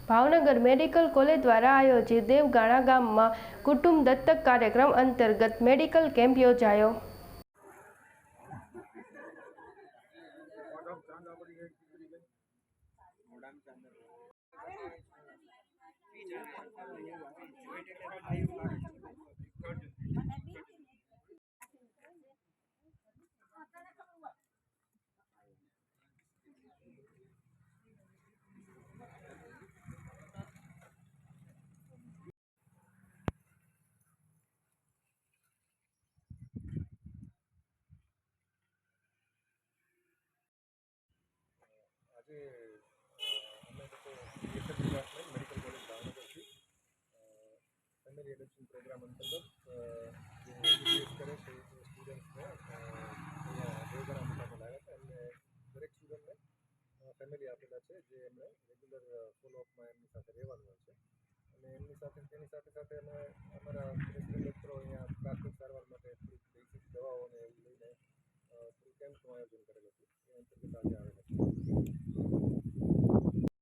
Bhavnagar medical college દ્વારા આયોજિત દેવગાણા ગામમાં કુટુંબ દત્તક કાર્યક્રમ અંતર્ગત મેડિકલ કેમ્પ યોજાયો। આજે અમે લોકો બીએસએફ ડિપાર્ટમેન્ટ મેડિકલ કોલેજ ભાવનગરથી ફેમિલી એડોપ્શન પ્રોગ્રામ અંતર્ગત જે બીબીએસ કરે છે એ સ્ટુડન્ટ્સને અહીંયા દેવગાણા મુકામે લાવ્યા હતા। એમને દરેક સ્ટુડન્ટને ફેમિલી આપેલા છે જે એમને રેગ્યુલર ફોલોઅપમાં એમની સાથે રહેવાનું હોય છે અને તેની સાથે સાથે અમે અમારા રેસિડેન્ટ ડૉક્ટરો અહીંયા પ્રાથમિક સારવાર માટે થોડીક બેઝિક દવાઓને એવું લઈને થોડું કેમ્પનું આયોજન કરેલું હતું એ અંતર્ગત આજે આવેલા છે।